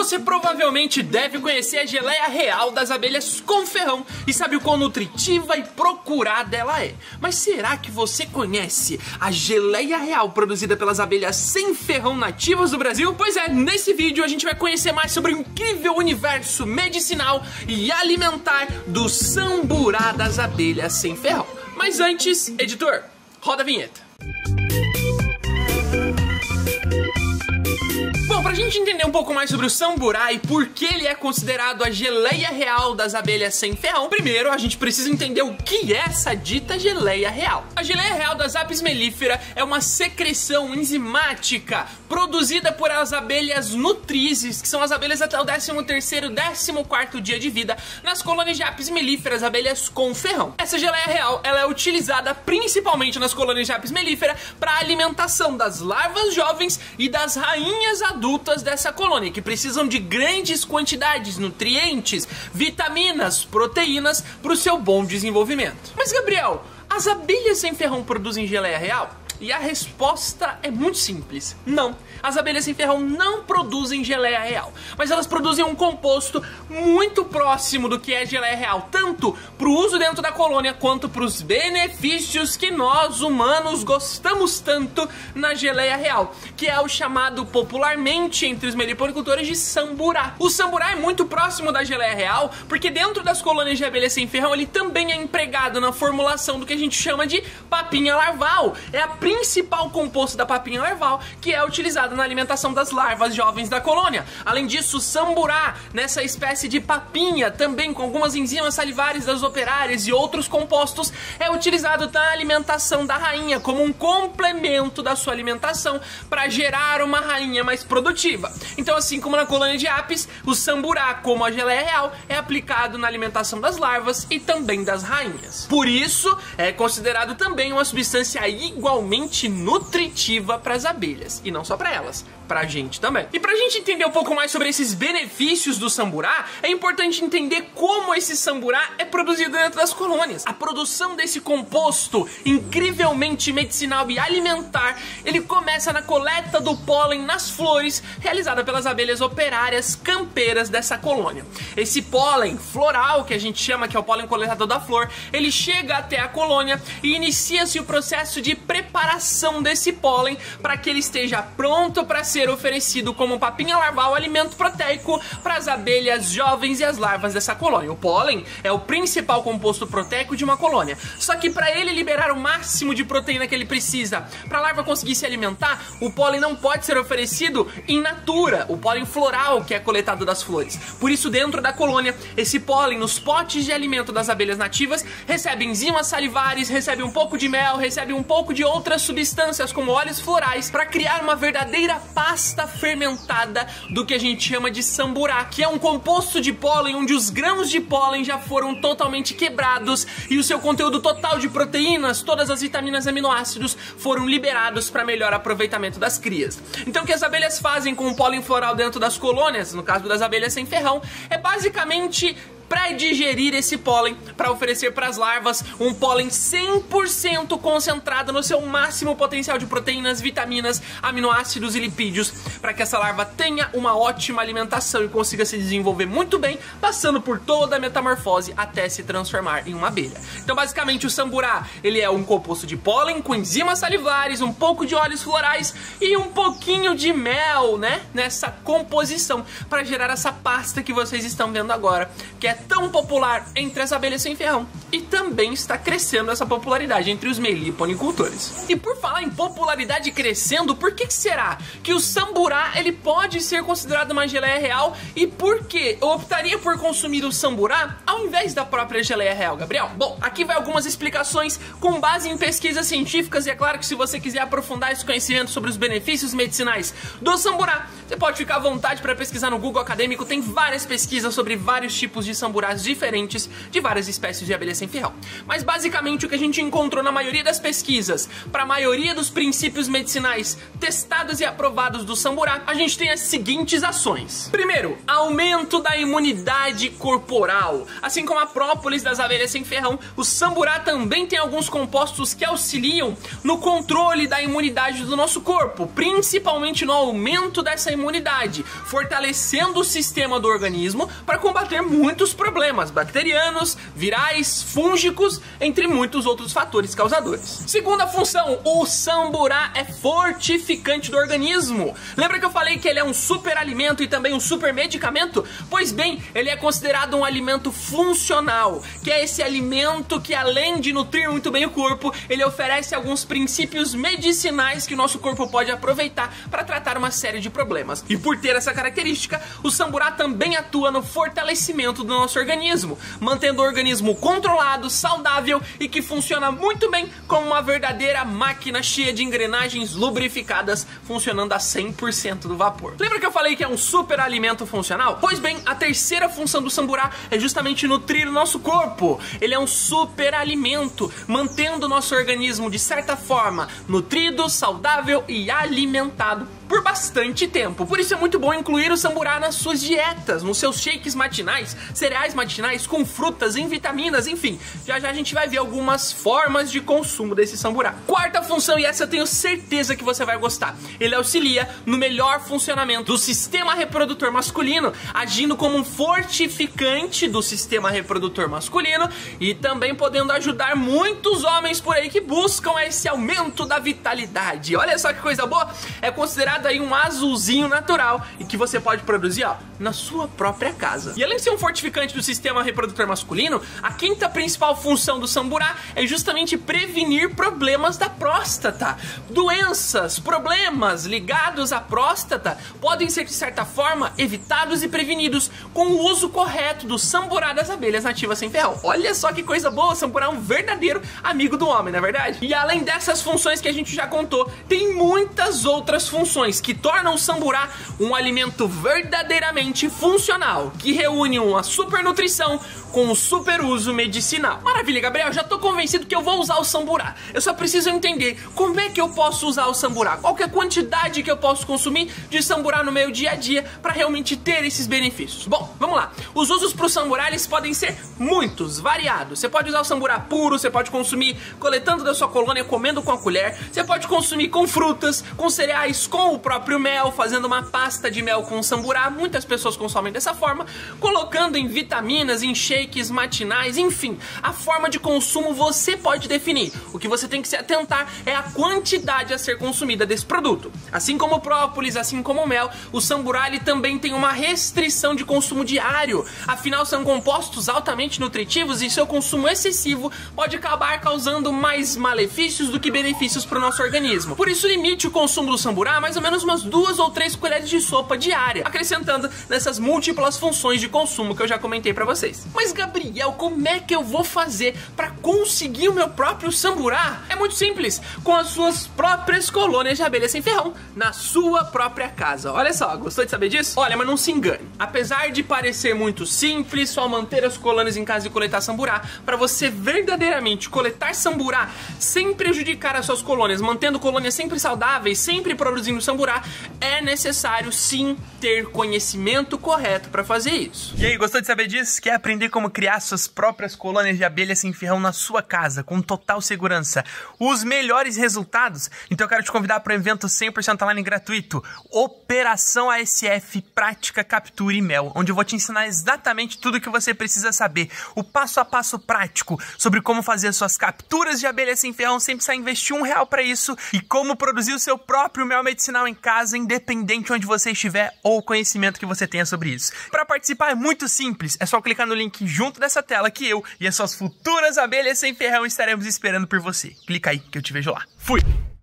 Você provavelmente deve conhecer a geleia real das abelhas com ferrão e sabe o quão nutritiva e procurada ela é. Mas será que você conhece a geleia real produzida pelas abelhas sem ferrão nativas do Brasil? Pois é, nesse vídeo a gente vai conhecer mais sobre o incrível universo medicinal e alimentar do samburá das abelhas sem ferrão. Mas antes, editor, roda a vinheta. Bom, pra gente entender um pouco mais sobre o samburá e por que ele é considerado a geleia real das abelhas sem ferrão, primeiro a gente precisa entender o que é essa dita geleia real. A geleia real das Apis mellifera é uma secreção enzimática produzida por as abelhas nutrizes, que são as abelhas até o 13º, 14º dia de vida, nas colônias de Apis mellifera, as abelhas com ferrão. Essa geleia real, ela é utilizada principalmente nas colônias de Apis mellifera para alimentação das larvas jovens e das rainhas adultas dessa colônia, que precisam de grandes quantidades de nutrientes, vitaminas, proteínas para o seu bom desenvolvimento. Mas Gabriel, as abelhas sem ferrão produzem geleia real? E a resposta é muito simples. Não, as abelhas sem ferrão não produzem geleia real, mas elas produzem um composto muito próximo do que é geleia real, tanto para o uso dentro da colônia quanto para os benefícios que nós humanos gostamos tanto na geleia real, que é o chamado popularmente entre os meliponicultores de samburá. O samburá é muito próximo da geleia real porque dentro das colônias de abelhas sem ferrão ele também é empregado na formulação do que a gente chama de papinha larval. É a principal composto da papinha larval que é utilizado na alimentação das larvas jovens da colônia. Além disso, o samburá, nessa espécie de papinha, também com algumas enzimas salivares das operárias e outros compostos, é utilizado na alimentação da rainha como um complemento da sua alimentação para gerar uma rainha mais produtiva. Então, assim como na colônia de Apis, o samburá, como a geleia real, é aplicado na alimentação das larvas e também das rainhas. Por isso, é considerado também uma substância igualmente nutritiva para as abelhas, e não só para elas, para a gente também. E para a gente entender um pouco mais sobre esses benefícios do samburá, é importante entender como esse samburá é produzido dentro das colônias. A produção desse composto incrivelmente medicinal e alimentar, ele começa na coleta do pólen nas flores, realizada pelas abelhas operárias campeiras dessa colônia. Esse pólen floral, que a gente chama que é o pólen coletado da flor, ele chega até a colônia e inicia-se o processo de preparação desse pólen para que ele esteja pronto para ser oferecido como papinha larval, alimento proteico para as abelhas jovens e as larvas dessa colônia. O pólen é o principal composto proteico de uma colônia. Só que para ele liberar o máximo de proteína que ele precisa, para a larva conseguir se alimentar, o pólen não pode ser oferecido in natura, o pólen floral que é coletado das flores. Por isso, dentro da colônia, esse pólen nos potes de alimento das abelhas nativas recebe enzimas salivares, recebe um pouco de mel, recebe um pouco de outras substâncias como óleos florais para criar uma verdadeira pasta fermentada do que a gente chama de samburá, que é um composto de pólen onde os grãos de pólen já foram totalmente quebrados e o seu conteúdo total de proteínas, todas as vitaminas e aminoácidos foram liberados para melhor aproveitamento das crias. Então o que as abelhas fazem com o pólen floral dentro das colônias, no caso das abelhas sem ferrão, é basicamente pré-digerir esse pólen para oferecer para as larvas um pólen 100% concentrado no seu máximo potencial de proteínas, vitaminas, aminoácidos e lipídios, para que essa larva tenha uma ótima alimentação e consiga se desenvolver muito bem, passando por toda a metamorfose até se transformar em uma abelha. Então basicamente o samburá, ele é um composto de pólen com enzimas salivares, um pouco de óleos florais e um pouquinho de mel, né, nessa composição para gerar essa pasta que vocês estão vendo agora, que é tão popular entre as abelhas sem ferrão e também está crescendo essa popularidade entre os meliponicultores. E por falar em popularidade crescendo, por que será que o samburá ele pode ser considerado uma geleia real e por que eu optaria por consumir o samburá ao invés da própria geleia real, Gabriel? Bom, aqui vai algumas explicações com base em pesquisas científicas e é claro que se você quiser aprofundar esse conhecimento sobre os benefícios medicinais do samburá, você pode ficar à vontade para pesquisar no Google Acadêmico, tem várias pesquisas sobre vários tipos de samburá samburás diferentes de várias espécies de abelha sem ferrão. Mas basicamente o que a gente encontrou na maioria das pesquisas, para a maioria dos princípios medicinais testados e aprovados do samburá, a gente tem as seguintes ações. Primeiro, aumento da imunidade corporal. Assim como a própolis das abelhas sem ferrão, o samburá também tem alguns compostos que auxiliam no controle da imunidade do nosso corpo, principalmente no aumento dessa imunidade, fortalecendo o sistema do organismo para combater muitos problemas bacterianos, virais, fúngicos, entre muitos outros fatores causadores. Segunda função, o samburá é fortificante do organismo. Lembra que eu falei que ele é um super alimento e também um super medicamento? Pois bem, ele é considerado um alimento funcional, que é esse alimento que, além de nutrir muito bem o corpo, ele oferece alguns princípios medicinais que o nosso corpo pode aproveitar para tratar uma série de problemas. E por ter essa característica, o samburá também atua no fortalecimento do nosso organismo, mantendo o organismo controlado, saudável e que funciona muito bem como uma verdadeira máquina cheia de engrenagens lubrificadas, funcionando a 100% do vapor. Lembra que eu falei que é um super alimento funcional? Pois bem, a terceira função do samburá é justamente nutrir o nosso corpo. Ele é um super alimento, mantendo o nosso organismo de certa forma nutrido, saudável e alimentado por bastante tempo. Por isso é muito bom incluir o samburá nas suas dietas, nos seus shakes matinais, cereais matinais com frutas, em vitaminas, enfim. Já já a gente vai ver algumas formas de consumo desse samburá. Quarta função, e essa eu tenho certeza que você vai gostar. Ele auxilia no melhor funcionamento do sistema reprodutor masculino, agindo como um fortificante do sistema reprodutor masculino e também podendo ajudar muitos homens por aí que buscam esse aumento da vitalidade. Olha só que coisa boa, é considerado aí um azulzinho natural e que você pode produzir, ó, na sua própria casa. E além de ser um fortificante do sistema reprodutor masculino, a quinta principal função do samburá é justamente prevenir problemas da próstata. Doenças, problemas ligados à próstata podem ser de certa forma evitados e prevenidos com o uso correto do samburá das abelhas nativas sem ferrão. Olha só que coisa boa, o samburá é um verdadeiro amigo do homem, não é verdade? E além dessas funções que a gente já contou, tem muitas outras funções que tornam o samburá um alimento verdadeiramente funcional, que reúne uma super nutrição com um super uso medicinal. Maravilha, Gabriel, já tô convencido que eu vou usar o samburá. Eu só preciso entender como é que eu posso usar o samburá, qual que é a quantidade que eu posso consumir de samburá no meu dia a dia para realmente ter esses benefícios. Bom, vamos lá. Os usos para o samburá, eles podem ser muitos, variados. Você pode usar o samburá puro, você pode consumir coletando da sua colônia, comendo com a colher, você pode consumir com frutas, com cereais, com o próprio mel, fazendo uma pasta de mel com samburá. Muitas pessoas consomem dessa forma, colocando em vitaminas, em shakes matinais, enfim. A forma de consumo você pode definir. O que você tem que se atentar é a quantidade a ser consumida desse produto. Assim como o própolis, assim como o mel, o samburá ele também tem uma restrição de consumo diário. Afinal, são compostos altamente nutritivos e seu consumo excessivo pode acabar causando mais malefícios do que benefícios para o nosso organismo. Por isso, limite o consumo do samburá mais ou menos umas 2 ou 3 colheres de sopa diária, acrescentando nessas múltiplas funções de consumo que eu já comentei pra vocês. Mas Gabriel, como é que eu vou fazer pra conseguir o meu próprio samburá? É muito simples, com as suas próprias colônias de abelha sem ferrão, na sua própria casa. Olha só, gostou de saber disso? Olha, mas não se engane. Apesar de parecer muito simples, só manter as colônias em casa e coletar samburá, pra você verdadeiramente coletar samburá sem prejudicar as suas colônias, mantendo colônias sempre saudáveis, sempre produzindo samburá, é necessário sim ter conhecimento correto para fazer isso. E aí, gostou de saber disso? Quer aprender como criar suas próprias colônias de abelha sem ferrão na sua casa, com total segurança, os melhores resultados? Então eu quero te convidar para um evento 100% online gratuito, Operação ASF Prática, Captura e Mel, onde eu vou te ensinar exatamente tudo o que você precisa saber, o passo a passo prático sobre como fazer suas capturas de abelha sem ferrão sem precisar investir R$1 para isso e como produzir o seu próprio mel medicinal em casa, independente onde você estiver ou o conhecimento que você tenha sobre isso. Para participar é muito simples, é só clicar no link junto dessa tela que eu e as suas futuras abelhas sem ferrão estaremos esperando por você. Clica aí que eu te vejo lá. Fui!